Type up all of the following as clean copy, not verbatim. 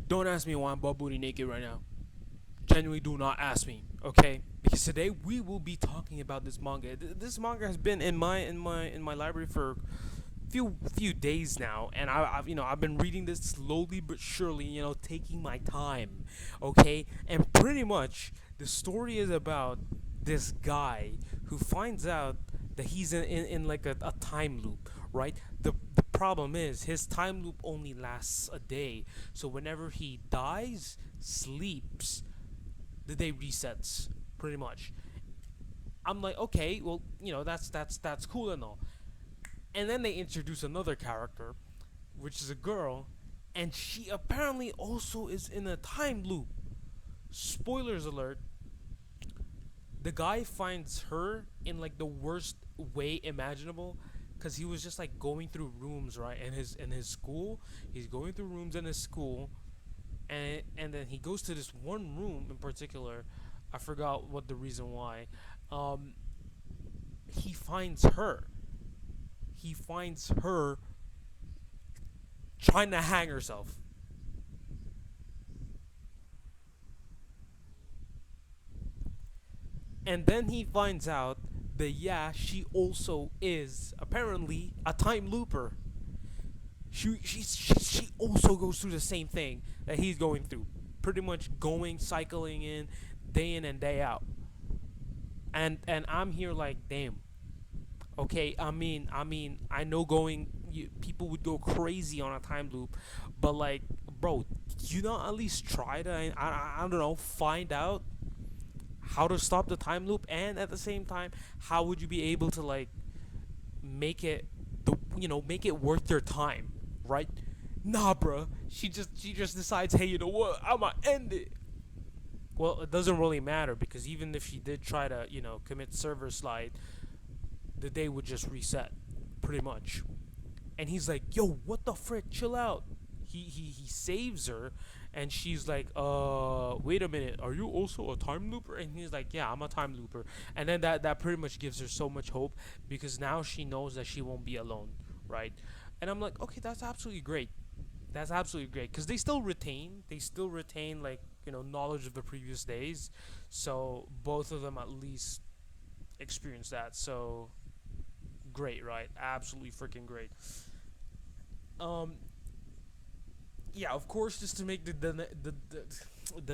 Don't ask me why I'm butt booty naked right now. Genuinely, do not ask me, okay? Because today we will be talking about this manga. This manga has been in my library for few days now, and I've been reading this slowly but surely, taking my time, okay? And pretty much the story is about this guy who finds out that he's in like a time loop, right? The problem is his time loop only lasts a day, so whenever he dies, sleeps, the day resets, pretty much. I'm like, okay, well, that's cool and all. And then they introduce another character, which is a girl, and she apparently also is in a time loop. Spoilers alert, the guy finds her in like the worst way imaginable, because he was just like going through rooms, right, in his school. He's going through rooms in his school, and then he goes to this one room in particular. I forgot what the reason why. um he finds her he finds her trying to hang herself. And then he finds out that, yeah, she also is apparently a time looper. She also goes through the same thing that he's going through, pretty much going cycling in and day out. And I'm here like, damn. Okay, I know people would go crazy on a time loop, but like, bro, you not at least try to, I don't know, find out how to stop the time loop, and at the same time, how would you be able to like make it make it worth your time, right? Nah, bro. She just decides, hey, you know what? I'ma end it. Well, it doesn't really matter, because even if she did try to commit server slide, the day would just reset, pretty much. And he's like, yo, what the frick? Chill out. He saves her, and she's like, wait a minute, are you also a time looper? And he's like, yeah, I'm a time looper. And then that pretty much gives her so much hope, because now she knows that she won't be alone, right? And I'm like, okay, that's absolutely great. That's absolutely great, because they still retain like knowledge of the previous days, so both of them at least experience that. So great, right? Absolutely freaking great. Um, yeah, of course, just to make the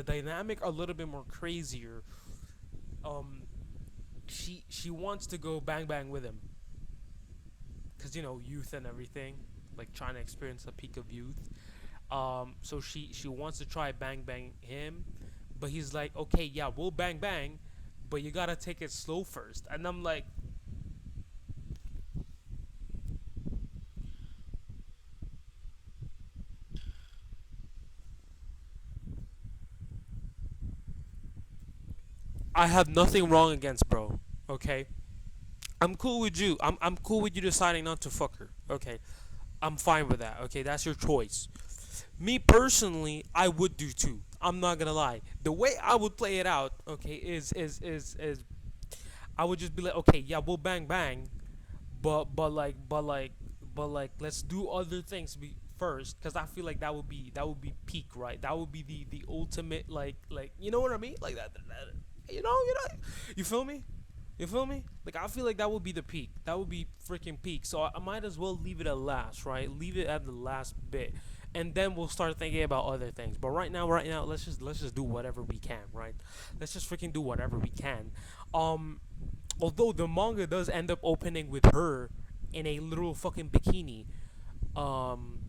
dynamic a little bit more crazier. Um, she wants to go bang bang with him, because youth and everything, like trying to experience the peak of youth. So she wants to try bang bang him, but he's like, okay, yeah, we'll bang bang, but you gotta take it slow first. And I'm like, I have nothing wrong against bro. Okay, I'm cool with you. I'm cool with you deciding not to fuck her. Okay, I'm fine with that. Okay, that's your choice. Me personally, I would do too. I'm not gonna lie. The way I would play it out, okay, is I would just be like, okay, yeah, we'll bang bang, but like let's do other things first, because I feel like that would be peak, right? That would be the ultimate, like you know what I mean, like you feel me? You feel me? Like, I feel like that would be the peak. That would be freaking peak. So I might as well leave it at last, right? Leave it at the last bit, and then we'll start thinking about other things. But right now, let's just do whatever we can, right? Let's just freaking do whatever we can. Um, Although the manga does end up opening with her in a literal fucking bikini. Um,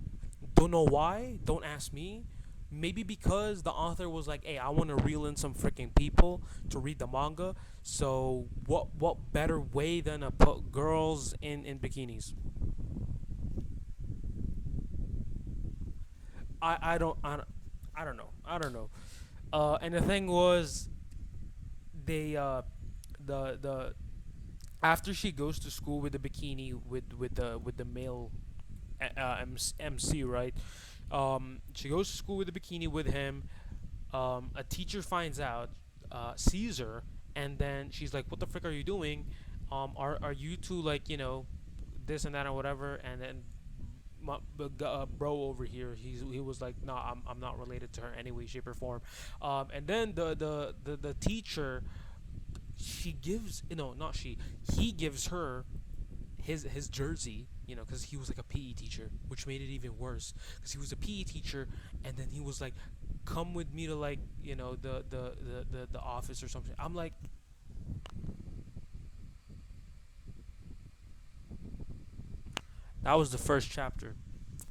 don't know why. Don't ask me. Maybe because the author was like, "Hey, I want to reel in some freaking people to read the manga." So what better way than to put girls in bikinis? I don't know. And the thing was, they the after she goes to school with the bikini with the male MC, right? She goes to school with the bikini with him. A teacher finds out, sees her, and then she's like, "What the frick are you doing? Are you two like this and that or whatever?" And then bro over here, he was like, nah, I'm not related to her any way, shape, or form. And then the teacher, she gives, no, not she, he gives her his jersey, because he was like a PE teacher, which made it even worse because he was a PE teacher, and then he was like, come with me to, like, the office or something. I'm like, that was the first chapter.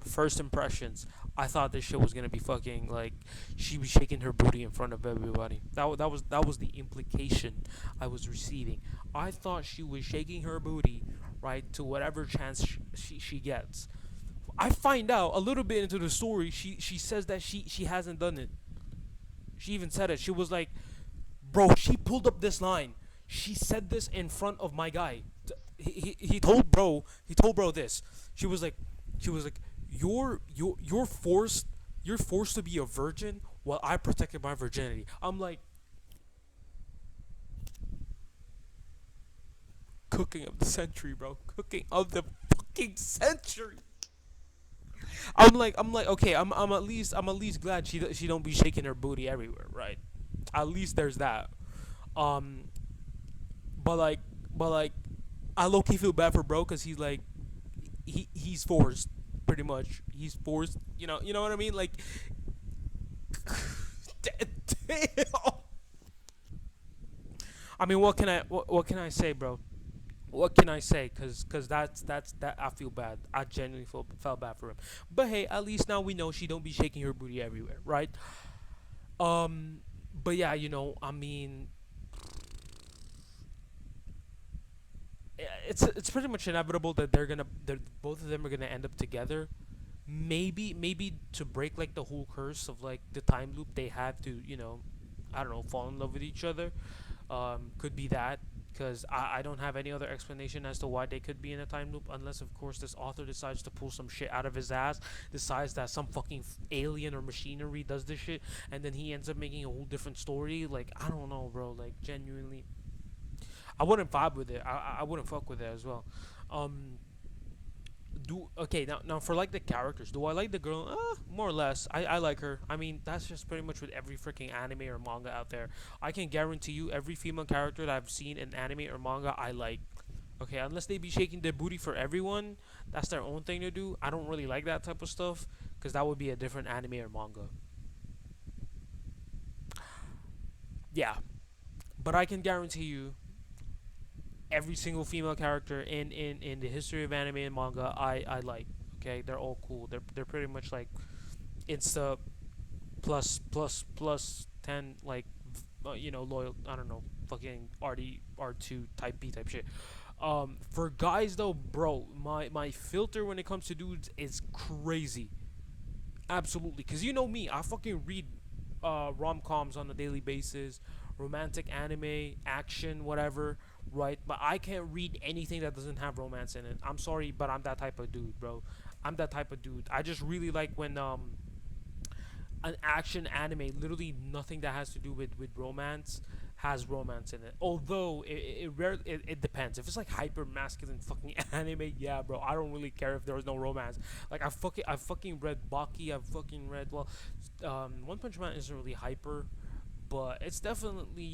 First impressions. I thought this shit was gonna be fucking like she was shaking her booty in front of everybody. That was the implication I was receiving. I thought she was shaking her booty, right, to whatever chance she gets. I find out a little bit into the story. She says that she hasn't done it. She even said it. She was like, bro, she pulled up this line. She said this in front of my guy. He told bro this. She was like, you're forced to be a virgin while I protected my virginity. I'm like, cooking of the century, bro. Cooking of the fucking century. I'm like, okay, I'm at least glad she don't be shaking her booty everywhere, right? At least there's that. Um, but like, but like, I low key feel bad for bro because he's like, he's forced, pretty much. He's forced. You know what I mean? Like, damn. I mean, what can I say, bro? What can I say? Cause that I feel bad. I genuinely felt bad for him. But hey, at least now we know she don't be shaking her booty everywhere, right? Um, but yeah, I mean, it's pretty much inevitable that both of them are gonna end up together. Maybe to break like the whole curse of like the time loop they have to, I don't know, fall in love with each other. Could be that, because I don't have any other explanation as to why they could be in a time loop, unless of course this author decides to pull some shit out of his ass, decides that some fucking alien or machinery does this shit, and then he ends up making a whole different story. Like, I don't know, bro. Like, genuinely, I wouldn't vibe with it. I wouldn't fuck with it as well. Um, do okay now for like the characters. Do I like the girl? More or less. I like her. I mean, that's just pretty much with every freaking anime or manga out there. I can guarantee you every female character that I've seen in anime or manga I like. Okay, unless they be shaking their booty for everyone, that's their own thing to do. I don't really like that type of stuff because that would be a different anime or manga. Yeah, but I can guarantee you every single female character in the history of anime and manga I like. Okay, they're all cool. They're pretty much like insta plus 10, like, loyal. I don't know, fucking RD R2 type B type shit. For guys though, bro, my filter when it comes to dudes is crazy. Absolutely, cause you know me, I fucking read rom coms on a daily basis, romantic anime, action, whatever, right? But I can't read anything that doesn't have romance in it. I'm sorry, but I'm that type of dude, bro. I'm that type of dude. I just really like when an action anime, literally nothing that has to do with romance, has romance in it. Although it depends. If it's like hyper masculine fucking anime, yeah, bro, I don't really care if there was no romance. Like, I fucking read Baki. I've fucking read, well, One Punch Man isn't really hyper, but it's definitely,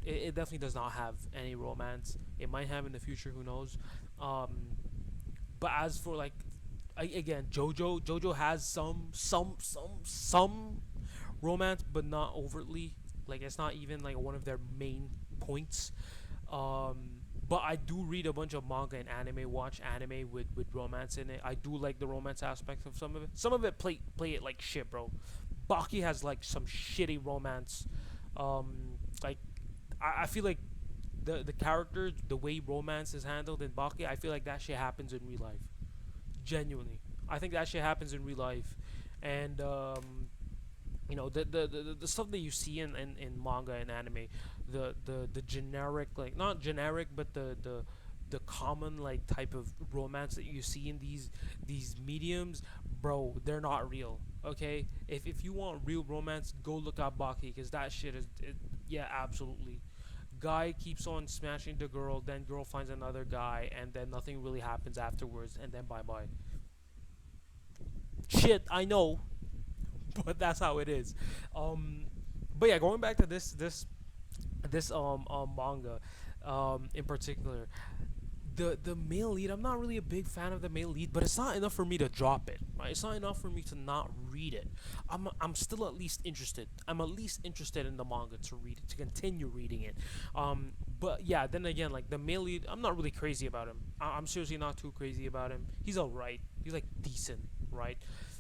it definitely does not have any romance. It might have in the future, who knows. But as for like, again, JoJo has some romance, but not overtly. Like, it's not even like one of their main points. But I do read a bunch of manga and anime, watch anime with romance in it. I do like the romance aspect of some of it. Some of it play it like shit, bro. Baki has like some shitty romance. Like, I feel like the character, the way romance is handled in Baki, I feel like that shit happens in real life. Genuinely, I think that shit happens in real life, and the stuff that you see in manga and anime, the generic, like, not generic, but the common like type of romance that you see in these mediums, bro, they're not real. Okay, if you want real romance, go look up Baki, because that shit yeah, absolutely. Guy keeps on smashing the girl, then girl finds another guy, and then nothing really happens afterwards, and then bye bye. Shit, I know, but that's how it is. Um, but yeah, going back to this manga, in particular, the male lead. I'm not really a big fan of the male lead, but it's not enough for me to drop it. Right? It's not enough for me to not read it. I'm still at least interested. I'm at least interested in the manga to read it, to continue reading it. But yeah, then again, like the male lead, I'm not really crazy about him. I'm seriously not too crazy about him. He's alright. He's like decent, right?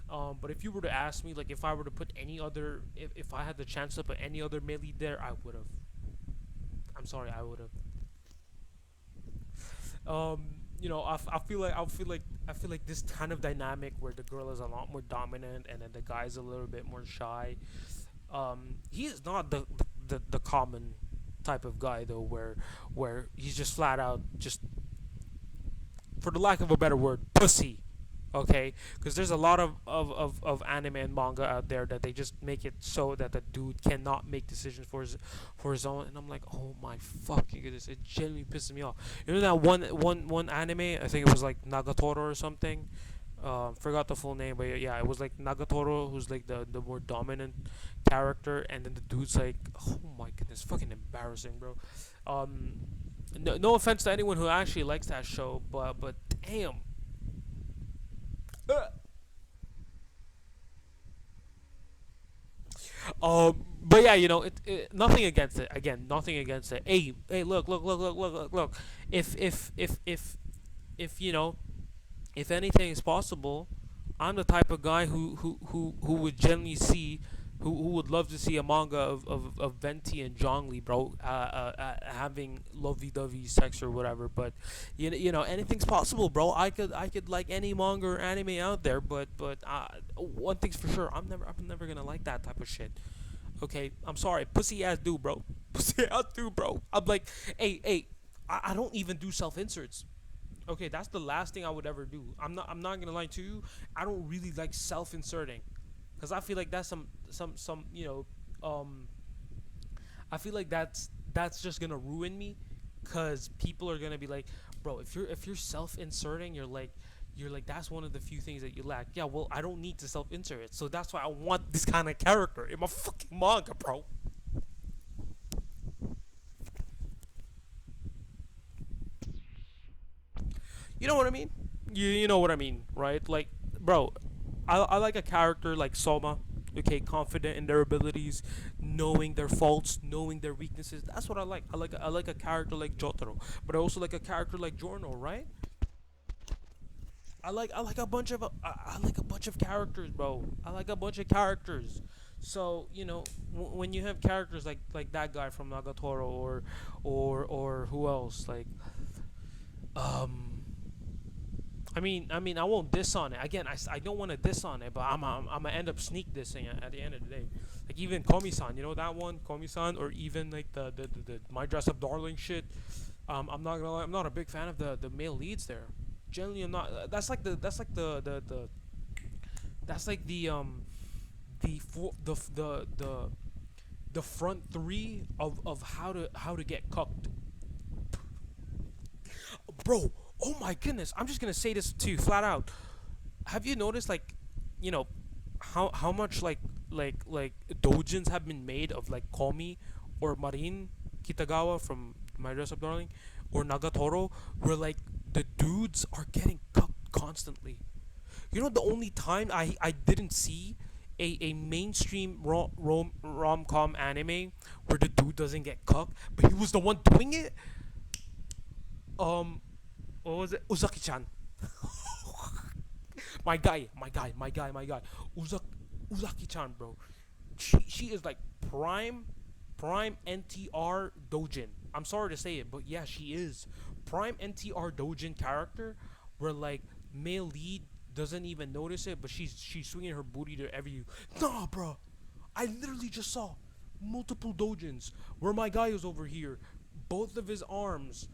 But if you were to ask me, like, if I were to put any other, if I had the chance to put any other male lead there, I would have. I'm sorry, I would have. I feel like this kind of dynamic where the girl is a lot more dominant and then the guy's a little bit more shy. He is not the common type of guy though, where he's just flat out just, for the lack of a better word, pussy. Okay, because there's a lot of anime and manga out there that they just make it so that the dude cannot make decisions for his own, and I'm like, oh my fucking goodness, it genuinely pisses me off. You know that one anime, I think it was like Nagatoro or something. Forgot the full name, but yeah, it was like Nagatoro, who's like the more dominant character, and then the dude's like, oh my goodness, fucking embarrassing, bro. Um, no offense to anyone who actually likes that show, but damn. But yeah, nothing against it. Again, nothing against it. Hey, look. If if anything is possible, I'm the type of guy who would generally see, who would love to see a manga of Venti and Zhongli, bro, having lovey-dovey sex or whatever. But anything's possible, bro. I could like any manga or anime out there, but one thing's for sure, I'm never gonna like that type of shit. Okay, I'm sorry, pussy ass dude, bro. Pussy ass dude, bro. I'm like, hey, I don't even do self inserts. Okay, that's the last thing I would ever do. I'm not gonna lie to you. I don't really like self-inserting, because I feel like that's some I feel like that's just gonna ruin me, because people are gonna be like, bro, if you're self-inserting, you're like that's one of the few things that you lack. Yeah, well, I don't need to self-insert it, so that's why I want this kind of character in my fucking manga, bro. You know what I mean? You know what I mean, right? Like, bro, I like a character like Soma. Okay, confident in their abilities, knowing their faults, knowing their weaknesses. That's what I like. I like a character like Jotaro, but I also like a character like Giorno, right? I like a bunch of I like a bunch of characters, bro. I like a bunch of characters. So when you have characters like that guy from Nagatoro, or who else, like, um I mean, I won't diss on it. Again, I don't want to diss on it, but I'm gonna end up sneak dissing at the end of the day. Like, even Komi-san, that one, Komi-san, or even like the My Dress Up Darling shit. I'm not gonna lie, I'm not a big fan of the male leads there. Generally, I'm not. That's like the front three of how to get cooked, bro. Oh my goodness, I'm just gonna say this to you flat out. Have you noticed, like, you know how much, like dojins have been made of, like, Komi or Marin Kitagawa from My Dress Up Darling, or Nagatoro, where, like, the dudes are getting cooked constantly. The only time I didn't see a mainstream rom-com anime where the dude doesn't get cooked, but he was the one doing it. Um, what was it? Uzaki-chan. My guy. Uzak Uzaki-chan, bro. She is like prime NTR Dojin. I'm sorry to say it, but yeah, she is prime NTR Dojin character, where, like, male lead doesn't even notice it, but she's swinging her booty to every. Nah, bro. I literally just saw multiple dojins where my guy is over here, both of his arms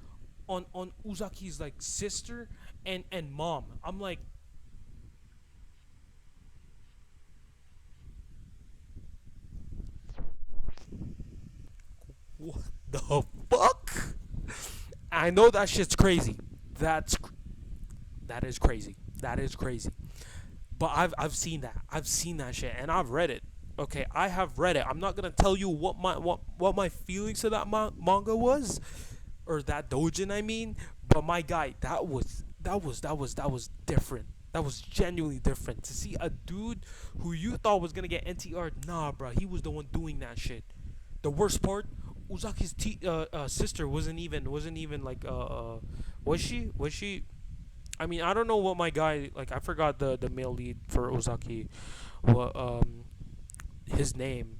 on Uzaki's, like, sister and mom. I'm like, what the fuck? I know that shit's crazy. That is crazy. That is crazy. But I've seen that. I've seen that shit, and I've read it. Okay, I have read it. I'm not gonna tell you what my feelings to that manga was, or that dojin. I mean, but my guy, that was different. That was genuinely different. To see a dude who you thought was gonna get NTR, nah, bro, he was the one doing that shit. The worst part, Uzaki's sister wasn't even like was she? I mean, I don't know what my guy, like, I forgot the male lead for Ozaki, what his name,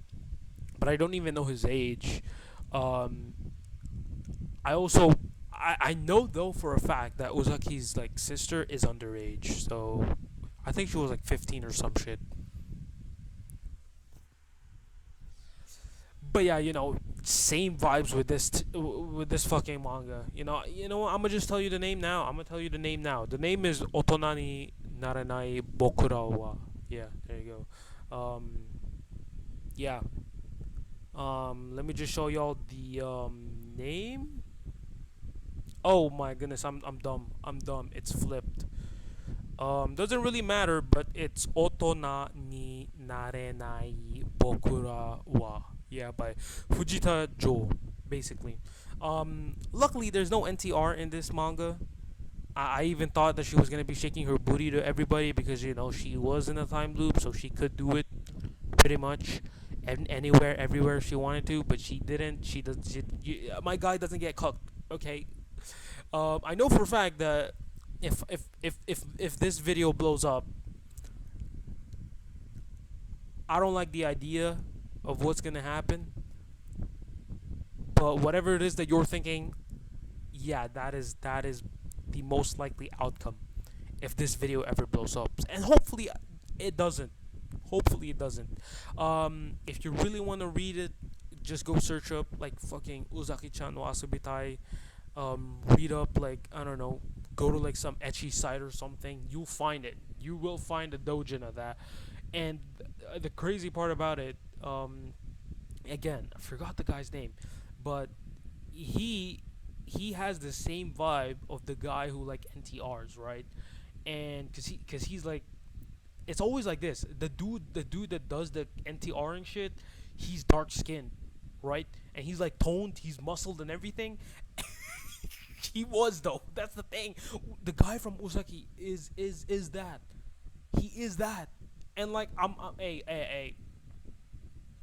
but I don't even know his age. Um, I also I know though for a fact that Ozaki's like sister is underage, so I think she was like 15 or some shit. But yeah, same vibes with with this fucking manga. I'm gonna just tell you the name now. I'm gonna tell you the name now. The name is Otonani Naranai Bokura wa. Yeah, there you go. Yeah. Let me just show y'all the name. Oh my goodness, I'm dumb. I'm dumb. It's flipped. Doesn't really matter, but it's Otona ni narenai bokura wa. Yeah, by Fujita Jo, basically. Luckily there's no NTR in this manga. I even thought that she was gonna be shaking her booty to everybody because she was in a time loop, so she could do it pretty much anywhere, everywhere she wanted to, but she didn't. She does. My guy doesn't get cooked. Okay, I know for a fact that if this video blows up, I don't like the idea of what's gonna happen. But whatever it is that you're thinking, yeah, that is the most likely outcome if this video ever blows up, and hopefully it doesn't. Hopefully it doesn't. If you really want to read it, just go search up like fucking Uzaki-chan no Asubitai. Read up, like, I don't know, go to like some etchy site or something. You'll find it. You will find a dojin of that. And the crazy part about it, again, I forgot the guy's name, but he he has the same vibe of the guy who like NTRs, right? And cause he's like, it's always like this. The dude that does the NTR and shit, he's dark skinned, right? And he's like toned, he's muscled and everything. He was though. That's the thing. The guy from Osaki is that. He is that. And like hey.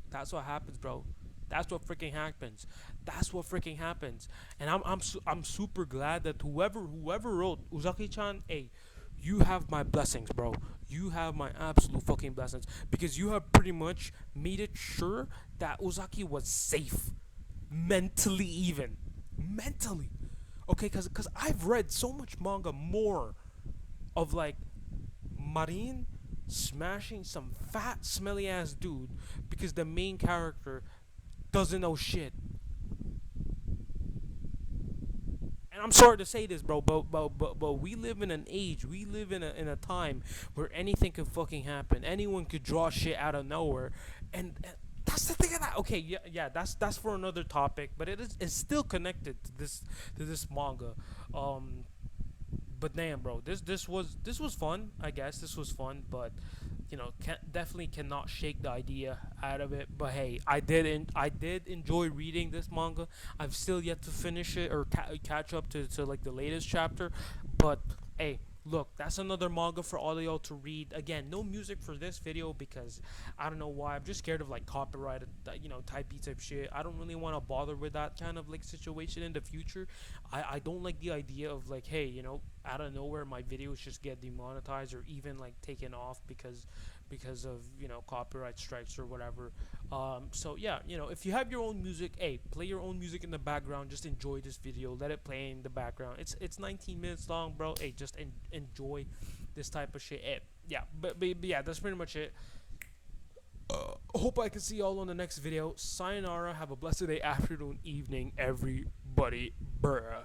That's what happens, bro. That's what freaking happens. That's what freaking happens. And I'm super glad that whoever wrote Uzaki-chan, hey, you have my blessings, bro. You have my absolute fucking blessings because you have pretty much made it sure that Uzaki was safe, mentally even, mentally. Okay, cause I've read so much manga more of like Marin smashing some fat smelly ass dude because the main character doesn't know shit. And I'm sorry to say this, bro, but we live in an age, we live in a time where anything could fucking happen. Anyone could draw shit out of nowhere, and that's the thing of that. Okay, yeah, that's for another topic, but it's still connected to this manga. Um, but damn, bro, this was fun. I guess this was fun, but definitely cannot shake the idea out of it. But hey, I did enjoy reading this manga. I've still yet to finish it or catch up to like the latest chapter. But hey, look, that's another manga for all of y'all to read. Again, no music for this video because I don't know why. I'm just scared of like copyrighted, type beat type shit. I don't really want to bother with that kind of like situation in the future. I don't like the idea of like, hey, out of nowhere my videos just get demonetized or even like taken off because of copyright strikes or whatever. So yeah, if you have your own music, hey, play your own music in the background. Just enjoy this video. Let it play in the background. It's 19 minutes long, bro. Hey, just enjoy this type of shit. Hey, yeah, but yeah, that's pretty much it. Hope I can see y'all on the next video. Sayonara. Have a blessed day, afternoon, evening, everybody. Bruh.